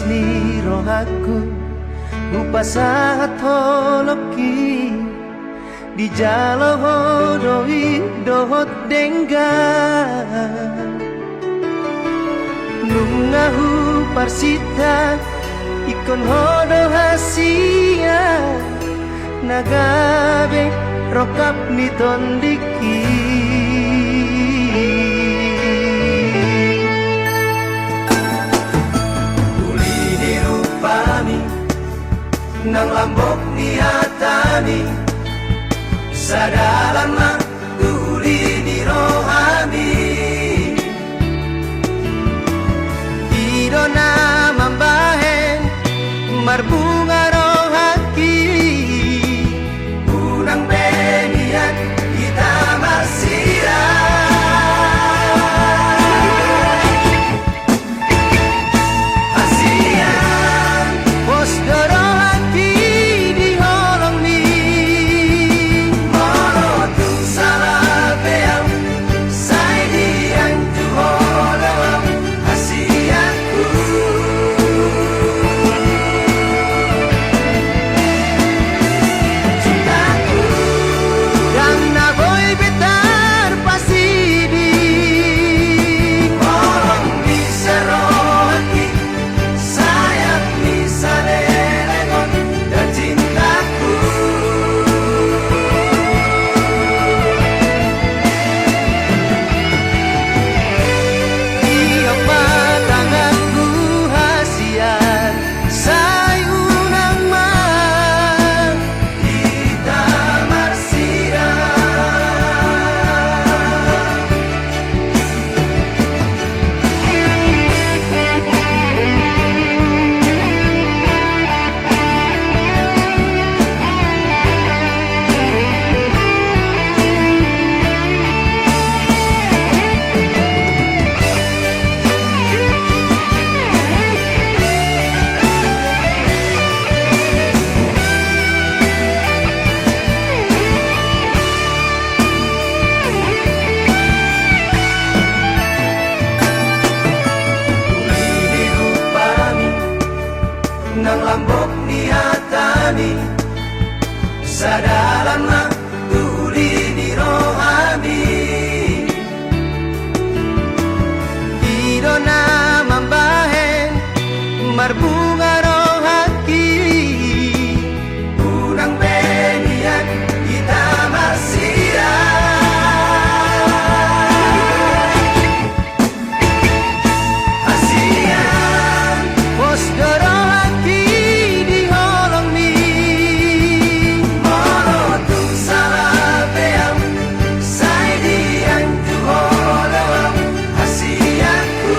ni rohaku upasahat holoki di jalo hodoi dohot dengga nungahu parsita ikon hodo hasia nagabe rokap ni tondiki uli ni rupami nang lambok ni hatani sadalam uli ni rohami idona mambahen marbunga rohaki unang benian kita masira asian pos dorohaki di holong ni morotung salah beam sai diang tu holong asianku nang lambok ni hatani sadalam tuli ni rohami idona mambahen marbunga rohaki unang benian kita masira asian pos dorohaki di holong ni morotung salah beam sai diang tu holong asianku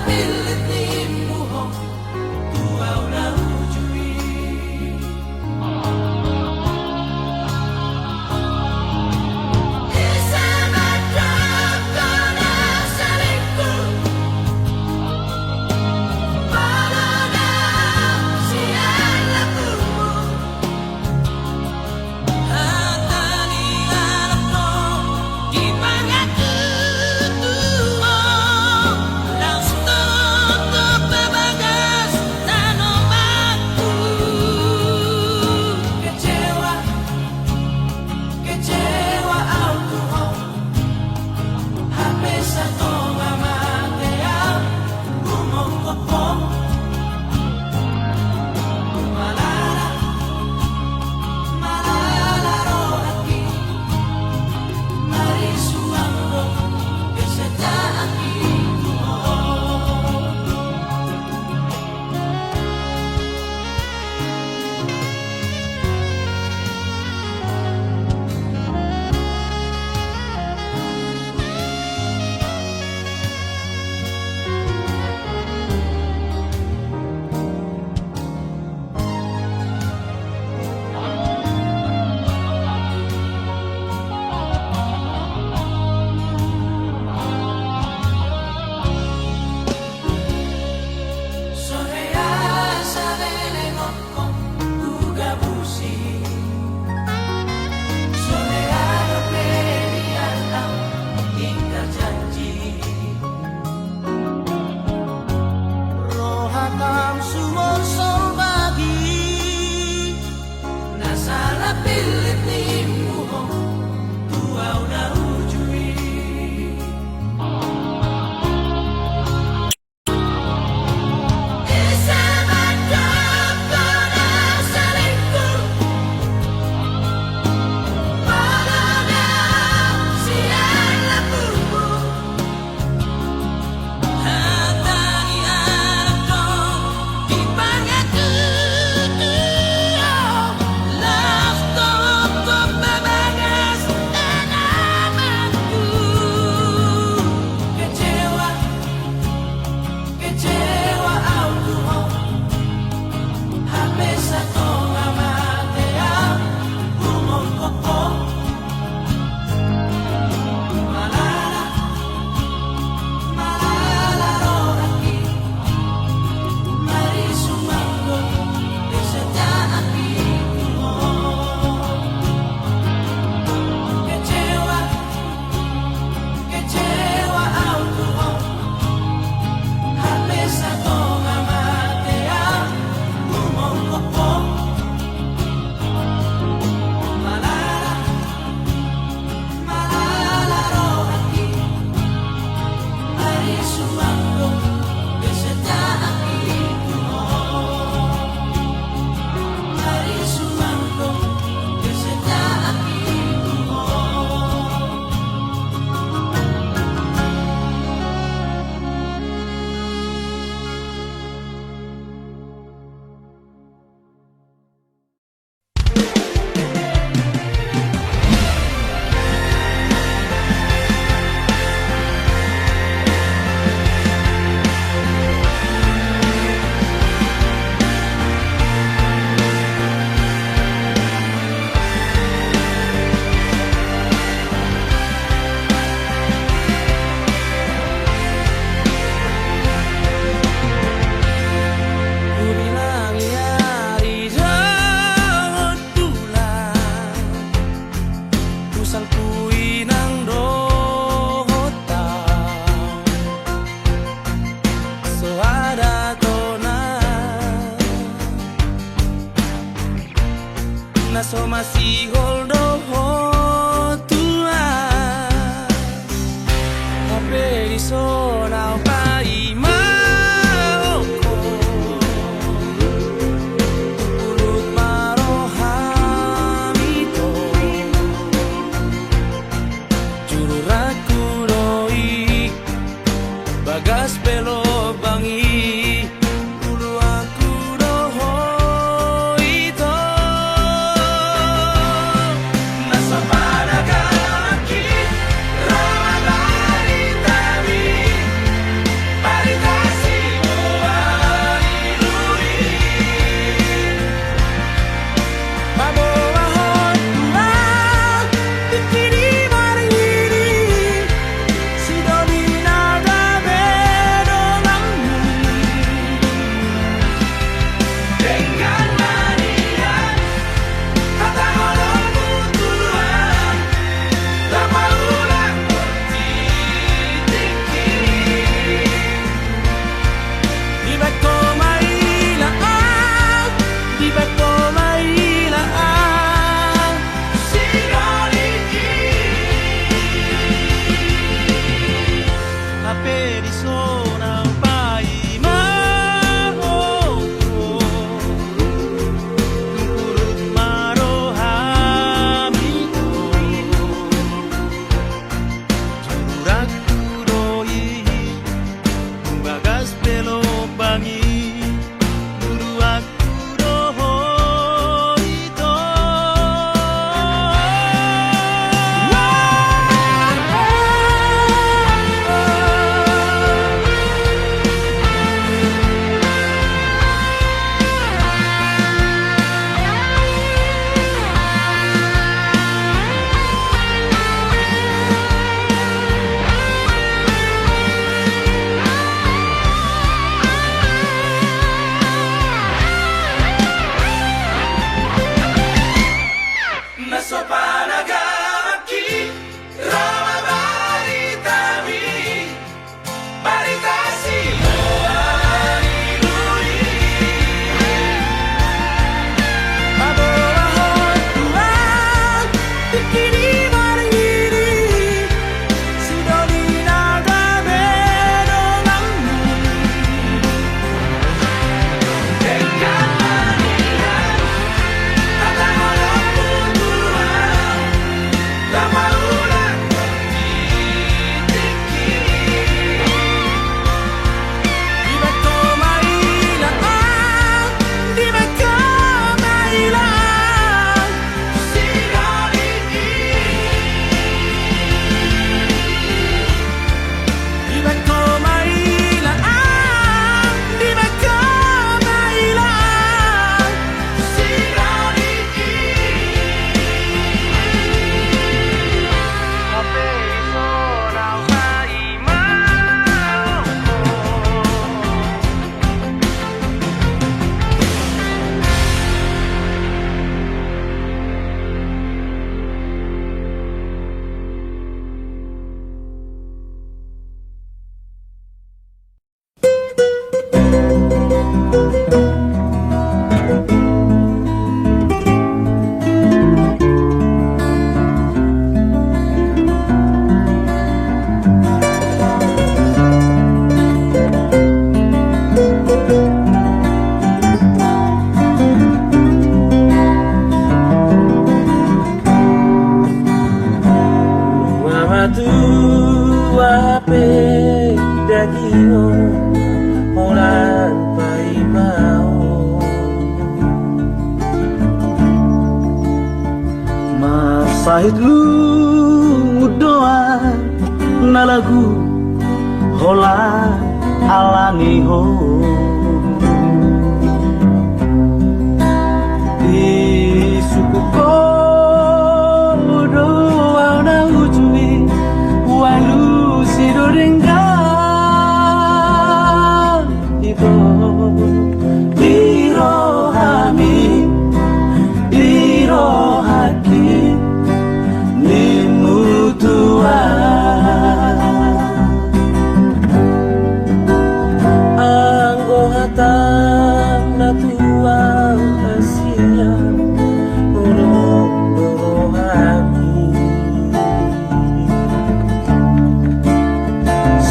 pilit ni muhong tuaw na ujui. Isabat drop ko na sa lingkod, pala na siya lapu mo. At tanihan ko, di pa nga tutuo. Laos tutup babagas, tanong aku. Kecewa, kecewa aku habis satu mamataya bumongkokong malala, malala rohaki marisuangko kesetaan itu. Sorea sa lelengot kong ugabusi, Sorea pilihan ang ingkar janji. Rohatam sumosol bagi nasala pilit ni muhong tuaw na ujui. Isabat drop ko na sa lingkod, pala na siya lapu mo. At tanihan ko, di pa nga tutuo. Laos tutup babagas, tanong aku. Kecewa, kecewa aku habis satu mamataya bumongkokong malala, malala rohaki marisuangko kesetaan itu. Kecewa, kecewa aku habis satu mamataya bumongkokong malala, malala rohaki marisuangko kesetaan itu. Marisuangko kesetaan itu. Ku bilang iya di daun bulan, ku salpui ng rohotang. So ada ko na so masihol rohotuan. Hape di so na paimao ko pulot marohamito jururaku doi bagas pelo bangi ulu aku doho ito. Nasa panagalaki, ramabali tabi. Pahit lu doa na lagu hola alani ho di suku ko doa na ujui walu sidorengan ibo dirohami dirohaki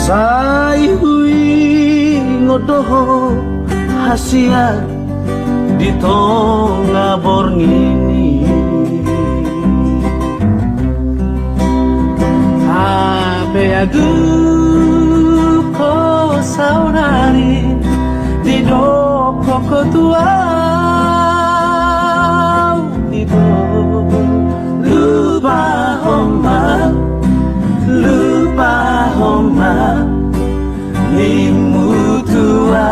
Sai hui ngodoho hasia di tonga borngini abe adu ko saunari di doko kotua di do lupa homa limutua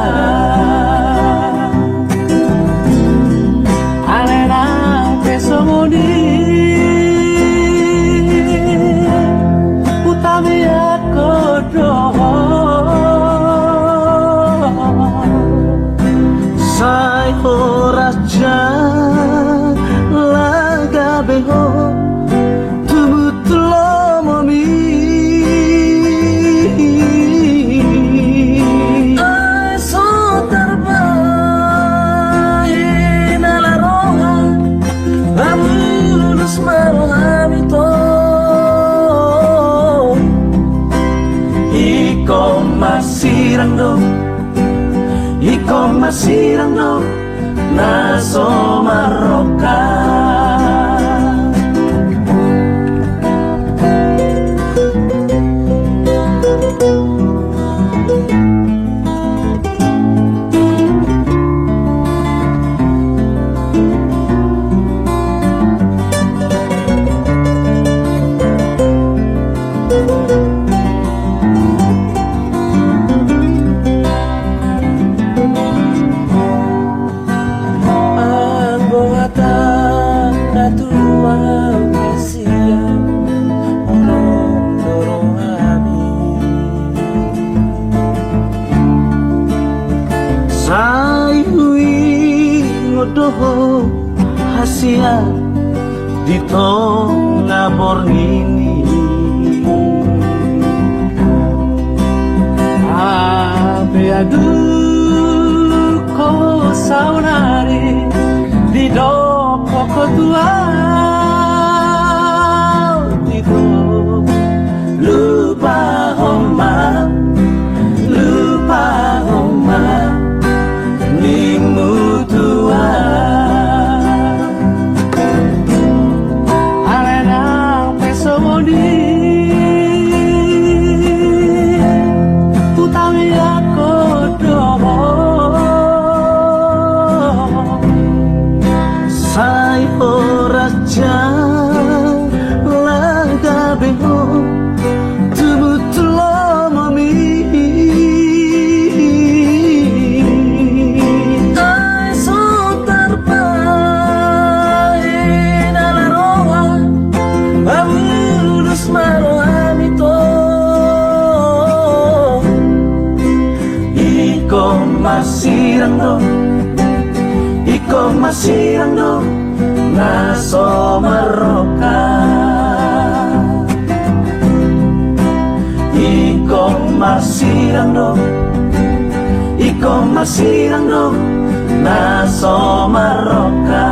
alena pesomoni utami aku doho sai horaja laga beho Iko masirando na somaroka. Doho hasia dito ngabor ngini abe adu ko saunari di do poko tua di do lupa homa ni mutua arena pesomoni utawi aku domo sai raja laga beho tumutlo mami Iko masirando na somaroka. Iko masirando na somaroka.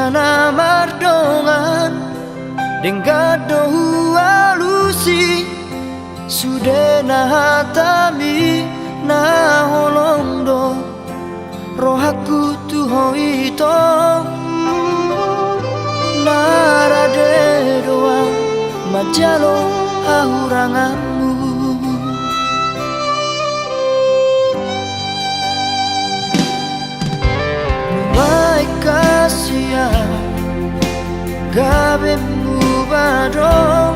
Suasana mardongan Denggado alusi Sude na hatami na holondo Rohaku tuho ito Narade doa majalo ahuranganmu Numai kasia gabe mubado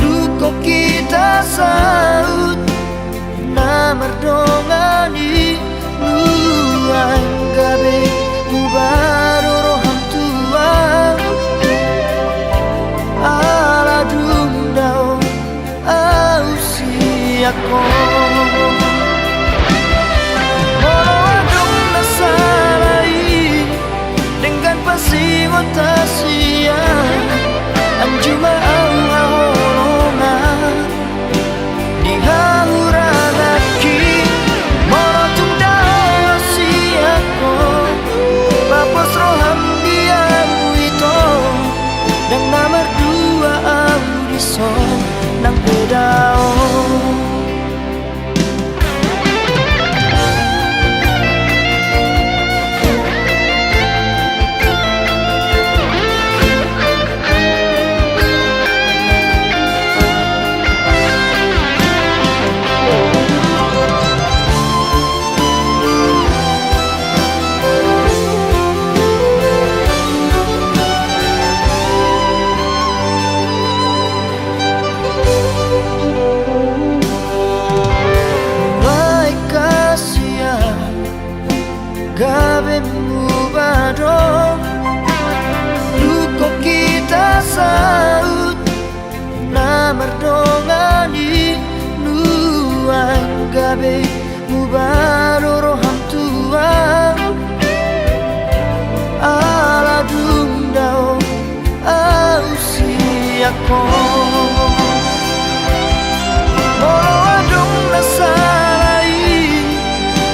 Luko kita saut na mardongani Nuai gabe mubado roham tua Ala dundao ausi ako Tasia anjuma ahorona di hauranaki morotung dasiako papos roham dia itu dan nomor dua audison nang bedao gabe mubado Luko kita saut na mardongani Nuang gabe mubado roham tua Ala dundao ausi ako Molo adong nasalai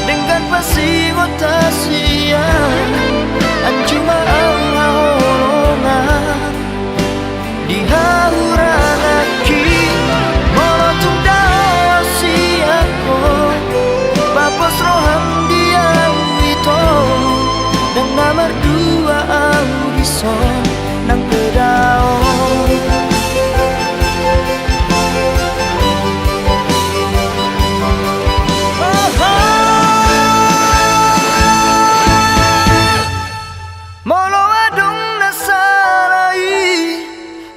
dengan pasigo tasia anjuma ahorona di hauranaki morotung dasi ako papos roham dia itu dan nomor dua audison nang bedao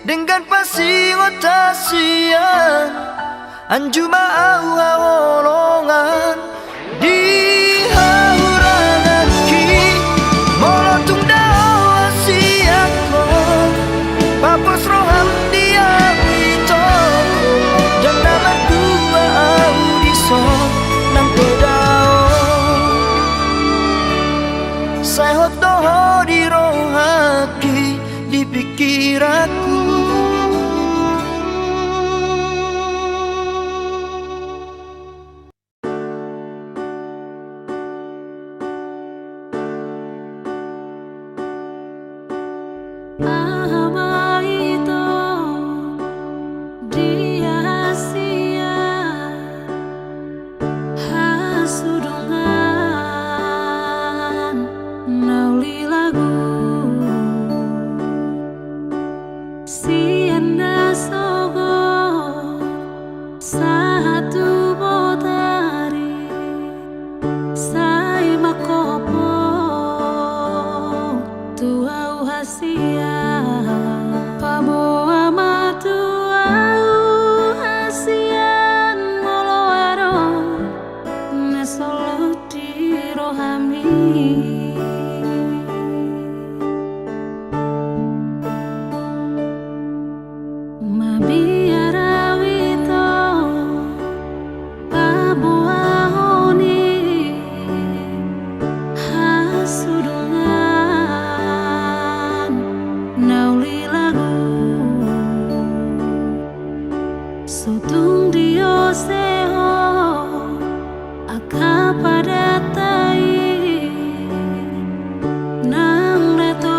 dengan pasigo tasian anjuma awolongan di hauranaki molotung dawa siako papos roham dia itu dan nomor dua audison nang bedao saya hotoho di rohaki di pikiranku pada tai nang reto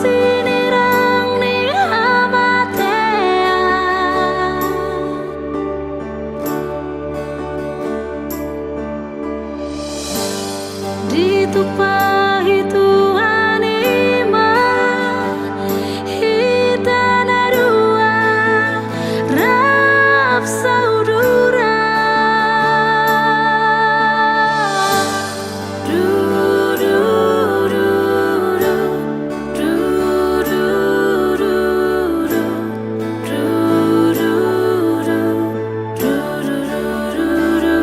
sinirang ni hamatea ditupahi Tuhan ima hitanarua rap saudura du du du du du du du du du du du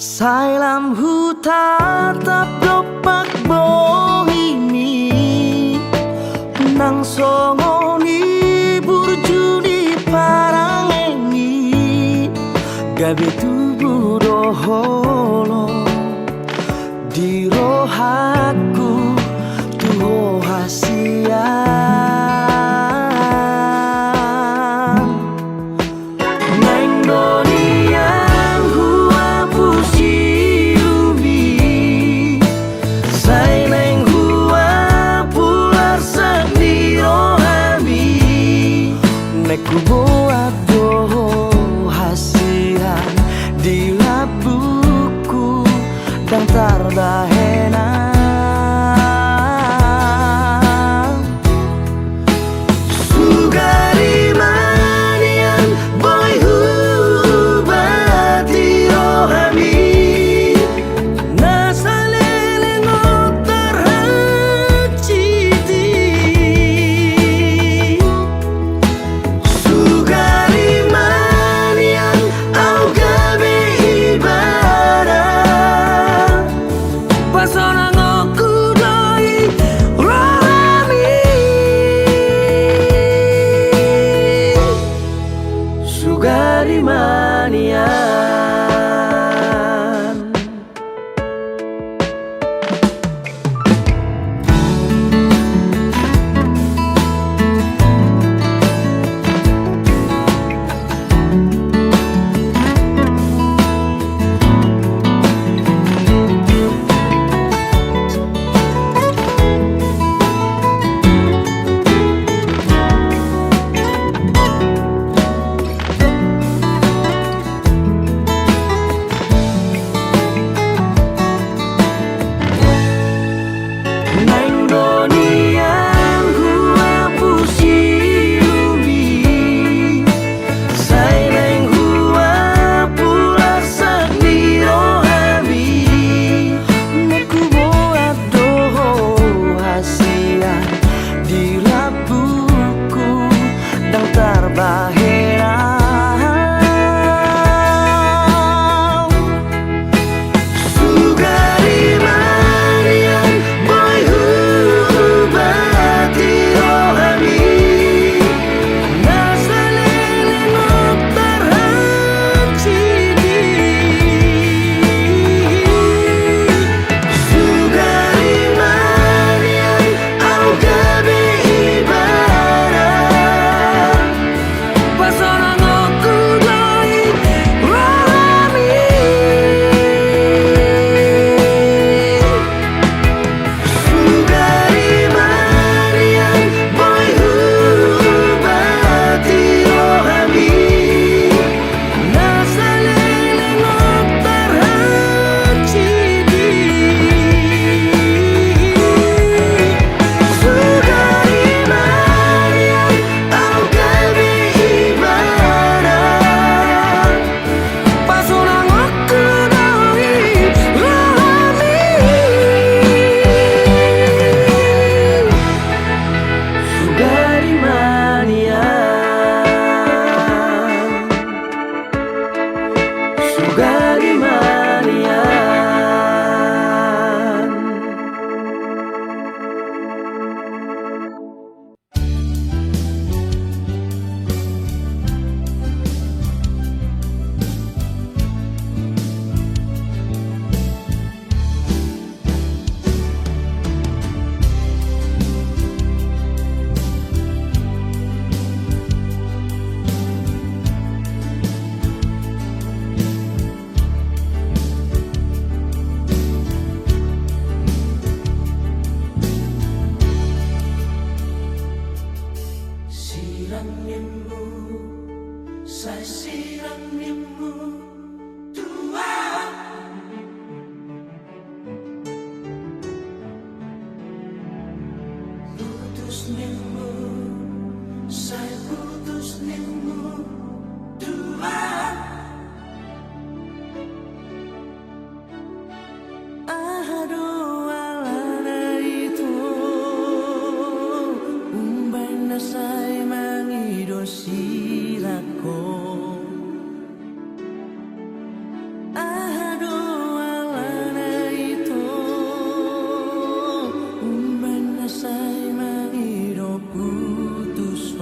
Sai lam hu tatap dopak bohimi nang songoni burjuni parangeni gabe tubuh doholo di rohaku tuho hasian neng donian hua pusiumi sai neng hua pular seni rohami neku buat doho hasian di labu nimu, saya putus nimu Tuhan. Aduh alana itu umbai nasai mangidosi lako. Aduh alana itu umbai nasai mangido putus.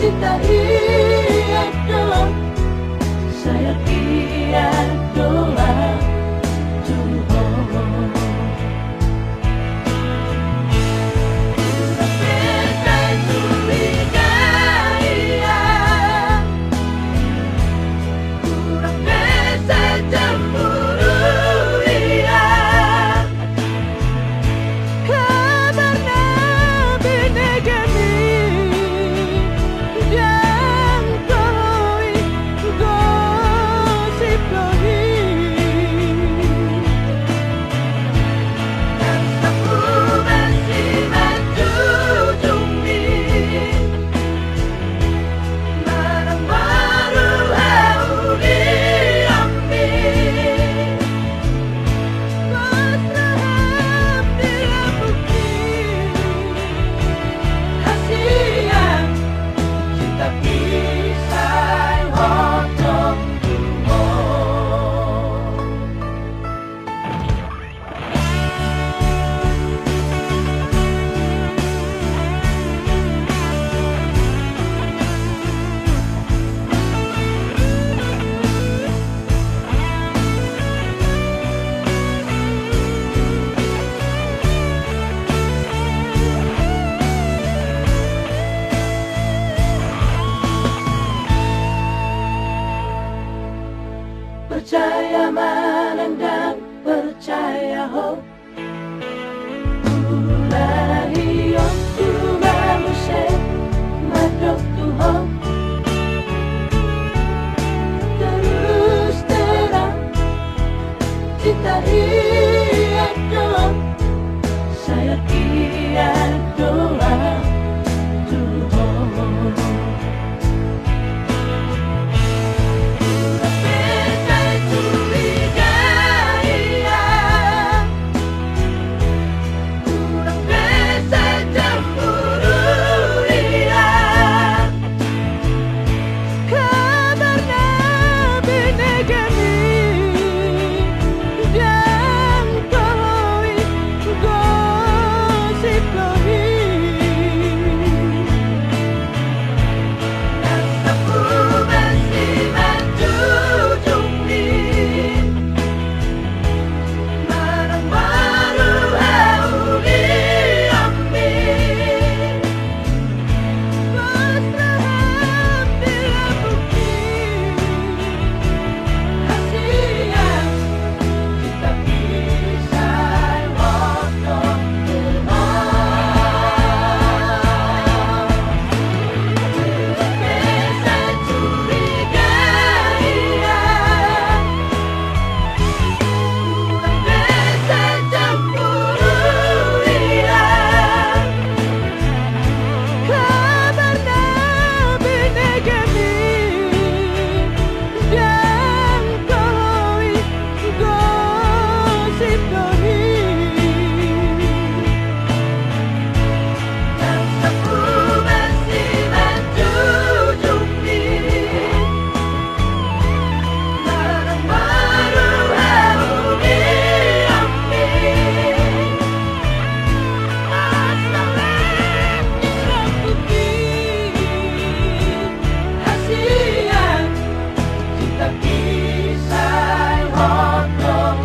cinta itu saya doa Tuhan. Berdamai curigai ya, kurang bisa cemburu ya. Kabar Nabi negani dan koi gosip lohi. Aku masih menjunjungi barang baru hauli ambil. Pasrah bila bukti Kasihan cinta kisah hotdog percaya menendang percaya ho Ulahi yo Tugamu se madok tuho terus terang cinta itu saya doa Tuhan. Berdamai curigai ya, kurang bisa cemburu ya. Kabar Nabi negani dan koi gosip lohi. Aku masih menjunjungi barang baru hauli ambil. Pasrah bila bukti Kasihan cinta kisah hotdog bisa curigai ya, kurang bisa cemburu ya. kabar Nabi negani dan koi gosip lohi. Aku masih menjunjungi barang baru hauli ambil. Masalah bila bukti Kasihan cinta kisah hotdog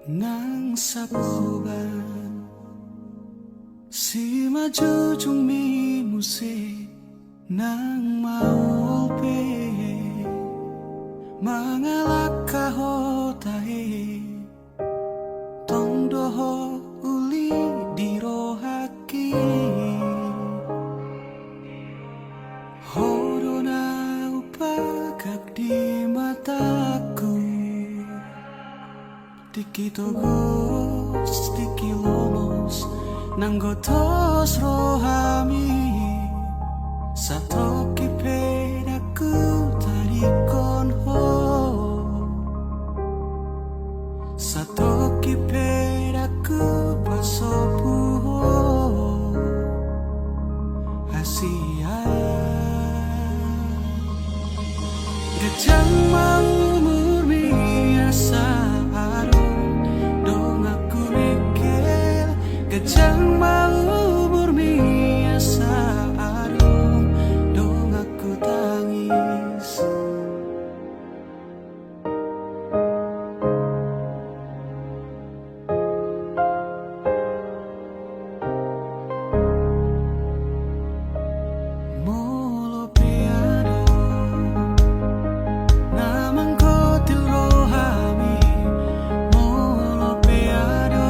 nang sapuban si majujung mi musi nang maupe mangalak kahotahe tongdoho Nanggotos rohami Satoki pedaku tarikon ho Satoki pedaku pasopu ho Asia Gajang mau murmi asa arum Dong aku mikir Gajang mau murmi asa arum Dong aku tangis Molo piano Namang kotil rohami Molo piano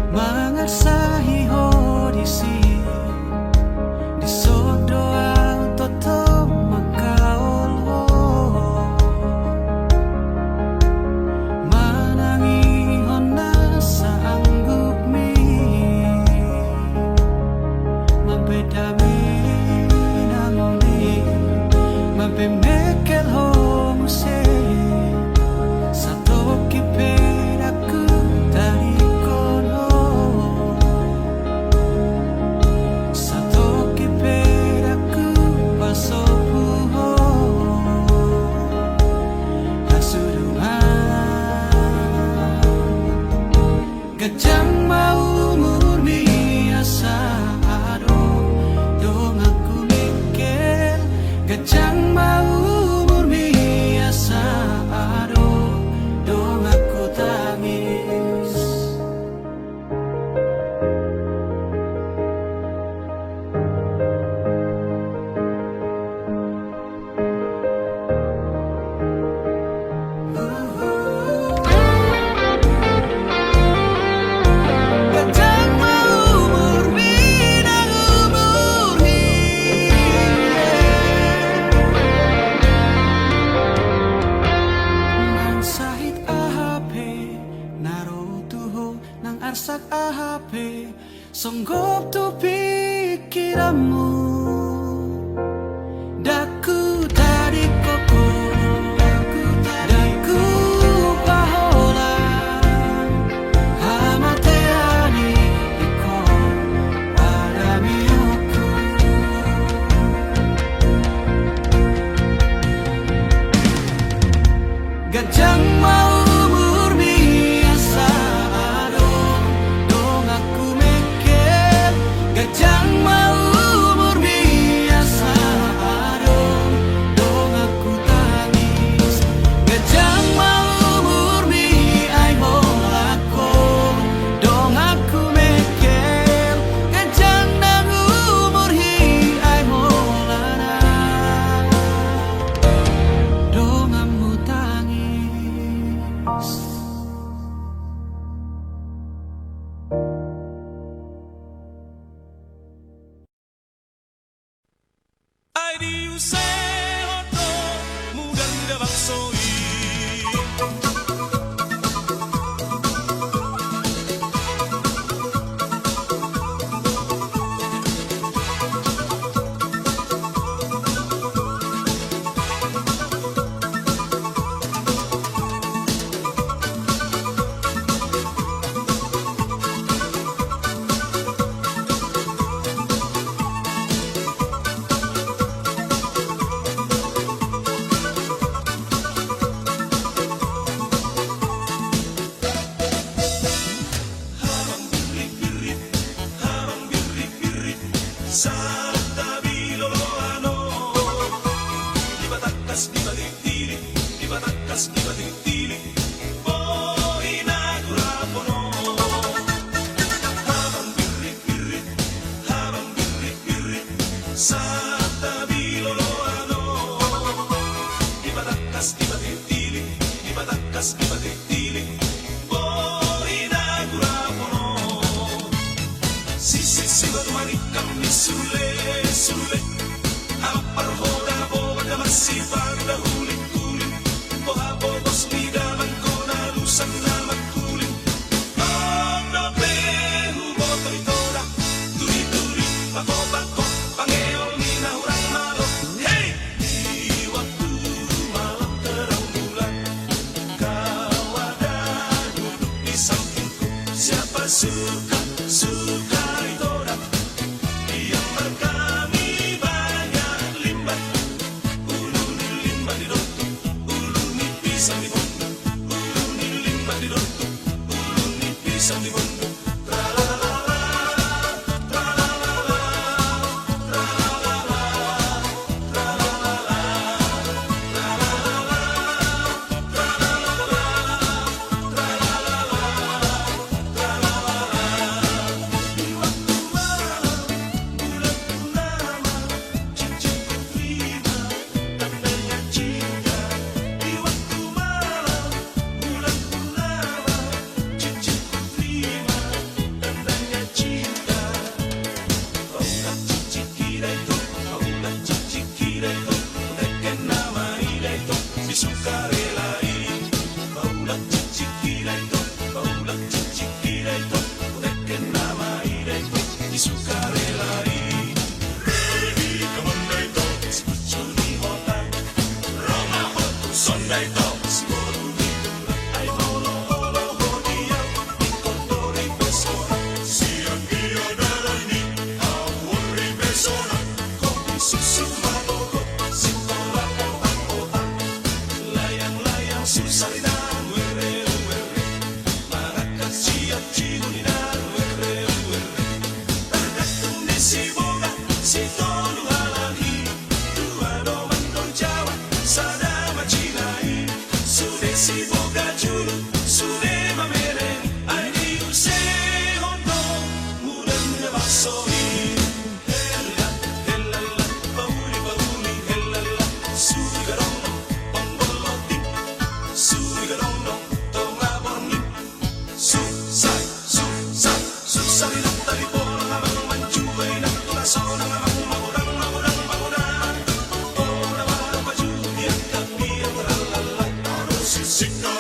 Mangarsahi hodisi Di sodo toto makaol ho Manangi hona sa anggup mi Mabedami nangoni Mabemekel ho muse Satoki pedaku tarikon ho Satoki pedaku pasopu ho Hasurungan Gajang mau murmi asa ado Dong aku mikir Gajang mau murmi asa ado Dong aku tangis Gajang mau murmi nang umurhi Nang sahit ahape Narutuho nang arsak ahape Songgop tu pikiranmu Daku tarik koko Daku paholan Hamateani iko Paramiyoko Gajang mau murmi asa ado Dong aku mikir Gajang mau murmi suka ditolak. Yang berkami banyak limbah. Uluni limbah dirotuk, uluni pisang dibondok. Uluni limbah dirotuk, uluni pisang dibondok. Sing